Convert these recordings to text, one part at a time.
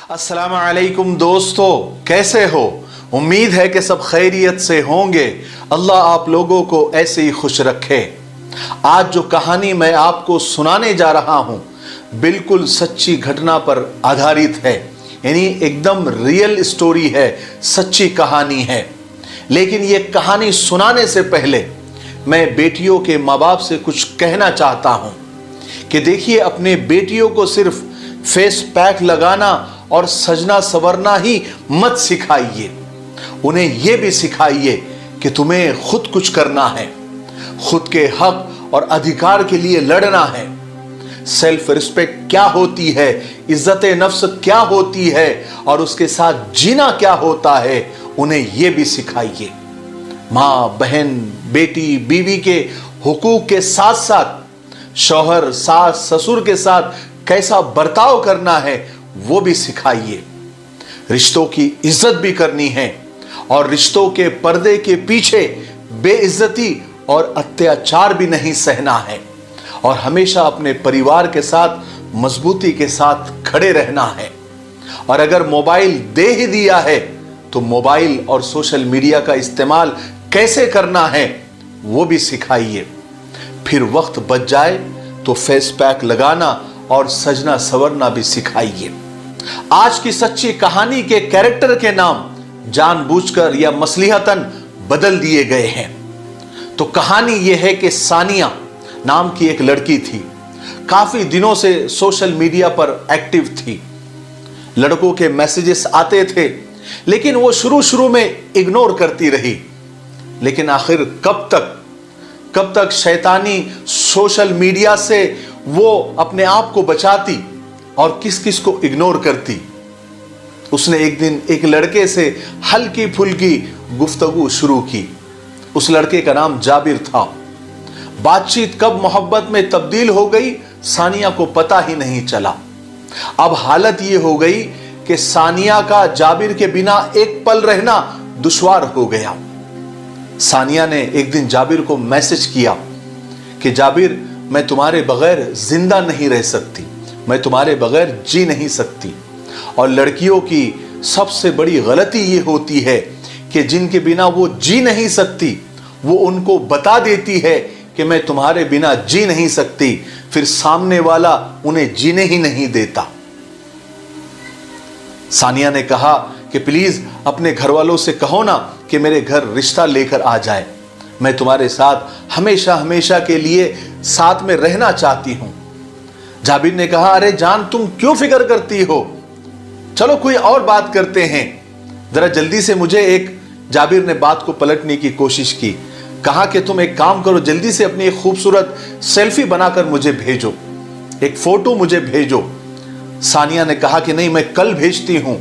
अस्सलाम वालेकुम दोस्तों, कैसे हो? उम्मीद है कि सब खैरियत से होंगे। अल्लाह आप लोगों को ऐसे ही खुश रखे। आज जो कहानी मैं आपको सुनाने जा रहा हूं बिल्कुल सच्ची घटना पर आधारित है, यानी एकदम रियल स्टोरी है, सच्ची कहानी है। लेकिन ये कहानी सुनाने से पहले मैं बेटियों के माँ बाप से कुछ कहना चाहता हूं कि देखिए, अपने बेटियों को सिर्फ फेस पैक लगाना और सजना संवरना ही मत सिखाइए। उन्हें यह भी सिखाइए कि तुम्हें खुद कुछ करना है, खुद के हक और अधिकार के लिए लड़ना है। सेल्फ रिस्पेक्ट क्या होती है, इज्जत नफ्स क्या होती है और उसके साथ जीना क्या होता है, उन्हें यह भी सिखाइए। माँ, बहन, बेटी, बीवी के हुकूक के साथ साथ शौहर, सास, ससुर के साथ कैसा बर्ताव करना है वो भी सिखाइए। रिश्तों की इज्जत भी करनी है और रिश्तों के पर्दे के पीछे बेइज्जती और अत्याचार भी नहीं सहना है और हमेशा अपने परिवार के साथ मजबूती के साथ खड़े रहना है। और अगर मोबाइल दे ही दिया है तो मोबाइल और सोशल मीडिया का इस्तेमाल कैसे करना है वो भी सिखाइए। फिर वक्त बच जाए तो फेस पैक लगाना और सजना संवरना भी सिखाइए। आज की सच्ची कहानी के कैरेक्टर के नाम जानबूझकर या मसलिहतन बदल दिए गए हैं। तो कहानी यह है कि सानिया नाम की एक लड़की थी, काफी दिनों से सोशल मीडिया पर एक्टिव थी। लड़कों के मैसेजेस आते थे लेकिन वो शुरू में इग्नोर करती रही। लेकिन आखिर कब तक शैतानी सोशल मीडिया से वो अपने आप को बचाती और किस किस को इग्नोर करती। उसने एक दिन एक लड़के से हल्की फुल्की गुफ्तगू शुरू की। उस लड़के का नाम जाबिर था। बातचीत कब मोहब्बत में तब्दील हो गई सानिया को पता ही नहीं चला। अब हालत ये हो गई कि सानिया का जाबिर के बिना एक पल रहना दुश्वार हो गया। सानिया ने एक दिन जाबिर को मैसेज किया कि जाबिर, मैं तुम्हारे बगैर जिंदा नहीं रह सकती, मैं तुम्हारे बगैर जी नहीं सकती। और लड़कियों की सबसे बड़ी गलती ये होती है कि जिनके बिना वो जी नहीं सकती वो उनको बता देती है कि मैं तुम्हारे बिना जी नहीं सकती, फिर सामने वाला उन्हें जीने ही नहीं देता। सानिया ने कहा कि प्लीज अपने घर वालों से कहो ना कि मेरे घर रिश्ता लेकर आ जाए, मैं तुम्हारे साथ हमेशा हमेशा के लिए साथ में रहना चाहती हूं। जाबिर ने कहा, अरे जान, तुम क्यों फिक्र करती हो, चलो कोई और बात करते हैं, जरा जल्दी से मुझे एक। जाबिर ने बात को पलटने की कोशिश की, कहा कि तुम एक काम करो, जल्दी से अपनी एक खूबसूरत सेल्फी बनाकर मुझे भेजो, एक फोटो मुझे भेजो। सानिया ने कहा कि नहीं, मैं कल भेजती हूं।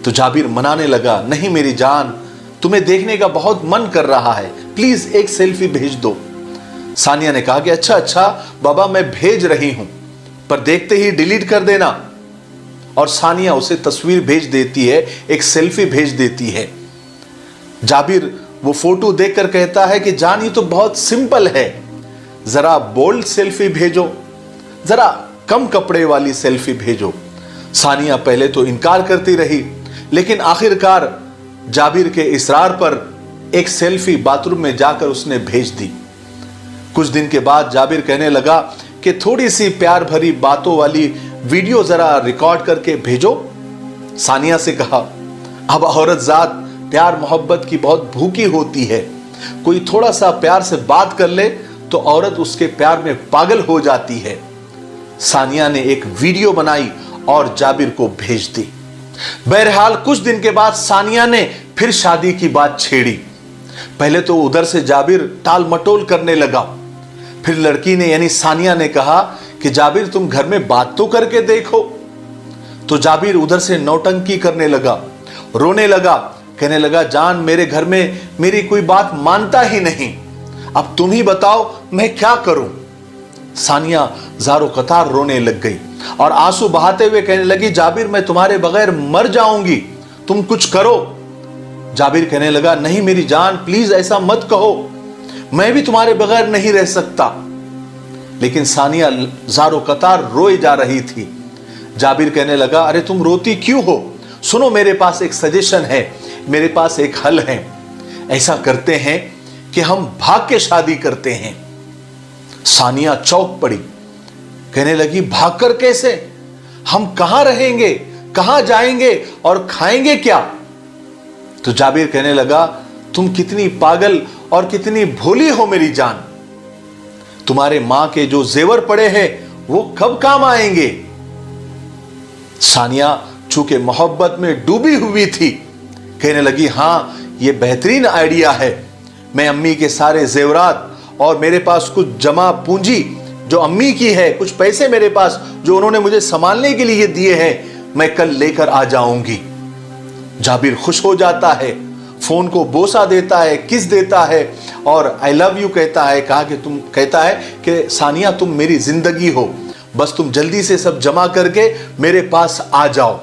तो जाबिर मनाने लगा, नहीं मेरी जान, तुम्हें देखने का बहुत मन कर रहा है, प्लीज एक सेल्फी भेज दो। सानिया ने कहा कि अच्छा बाबा, मैं भेज रही हूं, पर देखते ही डिलीट कर देना। और सानिया उसे तस्वीर भेज देती है, एक सेल्फी भेज देती है। जाबिर वो फोटो देखकर कहता है कि जान, ये तो बहुत सिंपल है, जरा बोल्ड सेल्फी भेजो, जरा कम कपड़े वाली सेल्फी भेजो। सानिया पहले तो इनकार करती रही, लेकिन आखिरकार जाबिर के इसरार पर एक सेल्फी बाथरूम में जाकर उसने भेज दी। कुछ दिन के बाद जाबिर कहने लगा कि थोड़ी सी प्यार भरी बातों वाली वीडियो जरा रिकॉर्ड करके भेजो। सानिया से कहा, अब औरत जात प्यार मोहब्बत की बहुत भूखी होती है, कोई थोड़ा सा प्यार से बात कर ले तो औरत उसके प्यार में पागल हो जाती है। सानिया ने एक वीडियो बनाई और जाबिर को भेज दी। बहरहाल कुछ दिन के बाद सानिया ने फिर शादी की बात छेड़ी। पहले तो उधर से जाबिर टाल मटोल करने लगा, फिर लड़की ने यानी सानिया ने कहा कि जाबिर, तुम घर में बात तो करके देखो। तो जाबिर उधर से नौटंकी करने लगा, रोने लगा, कहने लगा, जान, मेरे घर में मेरी कोई बात मानता ही नहीं, अब तुम ही बताओ मैं क्या करूं। सानिया ज़ारो कतार रोने लग गई और आंसू बहाते हुए कहने लगी, जाबिर, मैं तुम्हारे बगैर मर जाऊंगी, तुम कुछ करो। जाबिर कहने लगा, नहीं मेरी जान, प्लीज ऐसा मत कहो, मैं भी तुम्हारे बगैर नहीं रह सकता। लेकिन सानिया ज़ारो कतार रोए जा रही थी। जाबिर कहने लगा, अरे तुम रोती क्यों हो? सुनो, मेरे पास एक सजेशन है, मेरे पास एक हल है। ऐसा करते हैं कि हम भाग के शादी करते हैं। सानिया चौंक पड़ी, कहने लगी, भागकर कैसे? हम कहां रहेंगे, कहां जाएंगे और खाएंगे क्या? तो जाबिर कहने लगा, तुम कितनी पागल और कितनी भोली हो मेरी जान। तुम्हारे मां के जो जेवर पड़े हैं वो कब काम आएंगे? सानिया चूंकि मोहब्बत में डूबी हुई थी, कहने लगी, हां ये बेहतरीन आइडिया है। मैं अम्मी के सारे जेवरात और मेरे पास कुछ जमा पूंजी जो अम्मी की है, कुछ पैसे मेरे पास जो उन्होंने मुझे संभालने के लिए दिए हैं, मैं कल लेकर आ जाऊंगी। जाबिर खुश हो जाता है, फोन को बोसा देता है, किस देता है और आई लव यू कहता है। कहता है कि सानिया तुम मेरी जिंदगी हो, बस तुम जल्दी से सब जमा करके मेरे पास आ जाओ।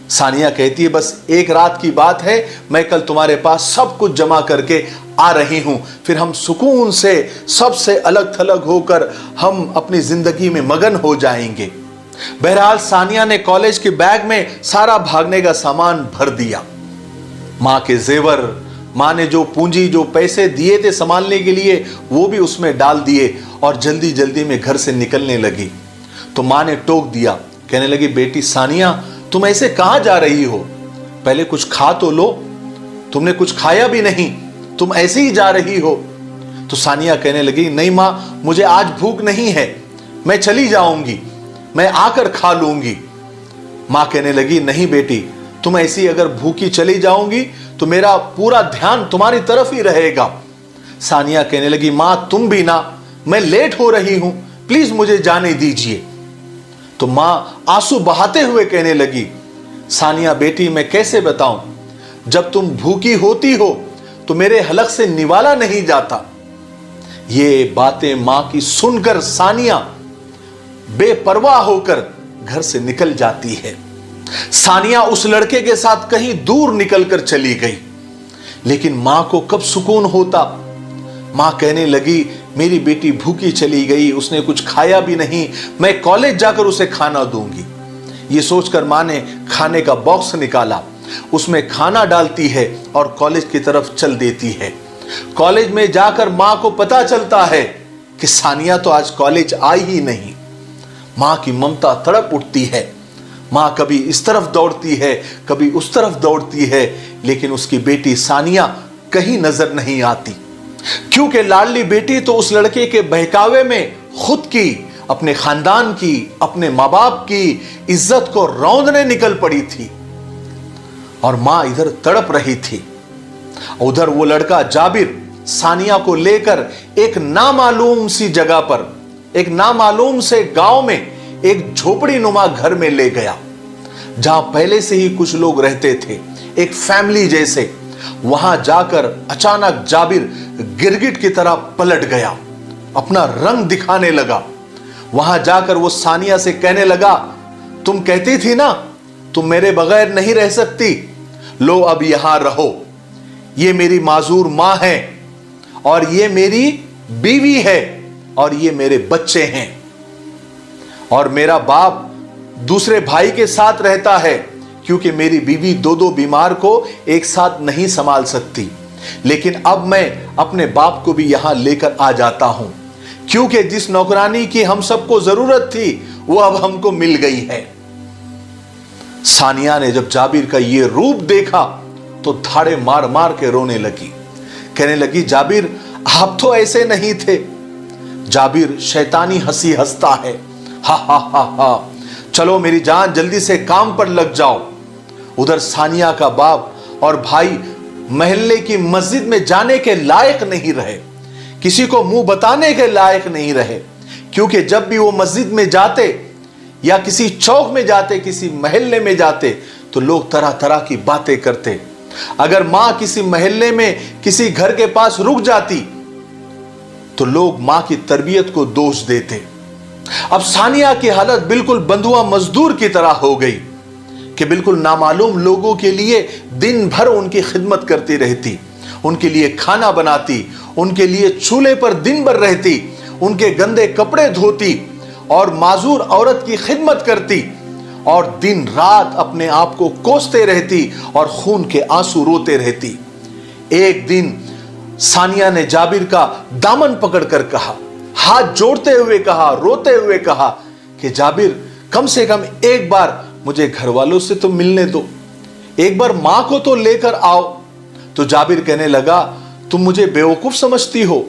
सानिया कहती है, बस एक रात की बात है, मैं कल तुम्हारे पास सब कुछ जमा करके आ रही हूं, फिर हम सुकून से सबसे अलग थलग होकर हम अपनी जिंदगी में मगन हो जाएंगे। बहरहाल सानिया ने कॉलेज के बैग में सारा भागने का सामान भर दिया। मां के जेवर, मां ने जो पूंजी जो पैसे दिए थे संभालने के लिए, वो भी उसमें डाल दिए और जल्दी जल्दी में घर से निकलने लगी। तो मां ने टोक दिया, कहने लगी, बेटी सानिया तुम ऐसे कहां जा रही हो? पहले कुछ खा तो लो, तुमने कुछ खाया भी नहीं, तुम ऐसे ही जा रही हो। तो सानिया कहने लगी, नहीं मां, मुझे आज भूख नहीं है, मैं चली जाऊंगी, मैं आकर खा लूंगी। मां कहने लगी, नहीं बेटी, तुम ऐसी अगर भूखी चली जाओगी तो मेरा पूरा ध्यान तुम्हारी तरफ ही रहेगा। सानिया कहने लगी, मां तुम भी ना, मैं लेट हो रही हूं, प्लीज मुझे जाने दीजिए। तो मां आंसू बहाते हुए कहने लगी, सानिया बेटी मैं कैसे बताऊं, जब तुम भूखी होती हो तो मेरे हलक से निवाला नहीं जाता। ये बातें मां की सुनकर सानिया बेपरवाह होकर घर से निकल जाती है। सानिया उस लड़के के साथ कहीं दूर निकलकर चली गई, लेकिन मां को कब सुकून होता। मां कहने लगी, मेरी बेटी भूखी चली गई, उसने कुछ खाया भी नहीं, मैं कॉलेज जाकर उसे खाना दूंगी। ये सोचकर मां ने खाने का बॉक्स निकाला, उसमें खाना डालती है और कॉलेज की तरफ चल देती है। कॉलेज में जाकर मां को पता चलता है कि सानिया तो आज कॉलेज आई ही नहीं। मां की ममता तड़प उठती है। मां कभी इस तरफ दौड़ती है, कभी उस तरफ दौड़ती है, लेकिन उसकी बेटी सानिया कहीं नजर नहीं आती, क्योंकि लाडली बेटी तो उस लड़के के बहकावे में खुद की, अपने खानदान की, अपने मां बाप की इज्जत को रौंदने निकल पड़ी थी और मां इधर तड़प रही थी। उधर वो लड़का जाबिर सानिया को लेकर एक नामालूम सी जगह पर, एक नामालूम से गांव में एक झोपड़ी नुमा घर में ले गया, जहां पहले से ही कुछ लोग रहते थे, एक फैमिली जैसे। वहां जाकर अचानक जाबिर गिरगिट की तरह पलट गया, अपना रंग दिखाने लगा। वहां जाकर वो सानिया से कहने लगा, तुम कहती थी ना तुम मेरे बगैर नहीं रह सकती, लो अब यहां रहो। ये मेरी माजूर मां है और ये मेरी बीवी है और ये मेरे बच्चे हैं, और मेरा बाप दूसरे भाई के साथ रहता है, क्योंकि मेरी बीवी दो बीमार को एक साथ नहीं संभाल सकती। लेकिन अब मैं अपने बाप को भी यहां लेकर आ जाता हूं, क्योंकि जिस नौकरानी की हम सबको जरूरत थी वो अब हमको मिल गई है। सानिया ने जब जाबिर का ये रूप देखा तो धाड़े मार मार के रोने लगी, कहने लगी, जाबिर आप तो ऐसे नहीं थे। जाबिर शैतानी हंसी हंसता है, हा हा हा हा, चलो मेरी जान जल्दी से काम पर लग जाओ। उधर सानिया का बाप और भाई महल्ले की मस्जिद में जाने के लायक नहीं रहे, किसी को मुंह बताने के लायक नहीं रहे, क्योंकि जब भी वो मस्जिद में जाते या किसी चौक में जाते, किसी महल्ले में जाते, तो लोग तरह तरह की बातें करते। अगर मां किसी महल्ले में किसी घर के पास रुक जाती तो लोग मां की तरबियत को दोष देते। अब सानिया की हालत बिल्कुल बंधुआ मजदूर की तरह हो गई कि बिल्कुल नामालूम लोगों के लिए दिन भर उनकी खिदमत करती रहती, उनके लिए खाना बनाती, उनके लिए चूल्हे पर दिन भर रहती, उनके गंदे कपड़े धोती और माजूर औरत की खिदमत करती। और दिन रात अपने आप को कोसते रहती और खून के आंसू रोते रहती। एक दिन सानिया ने जाबिर का दामन पकड़कर कहा, हाथ जोड़ते हुए कहा, रोते हुए कहा कि जाबिर, कम से कम एक बार मुझे घर वालों से तो मिलने दो, एक बार मां को तो लेकर आओ। तो जाबिर कहने लगा, तुम मुझे बेवकूफ समझती हो,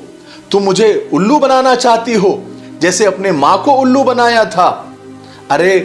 तुम मुझे उल्लू बनाना चाहती हो, जैसे अपने मां को उल्लू बनाया था। अरे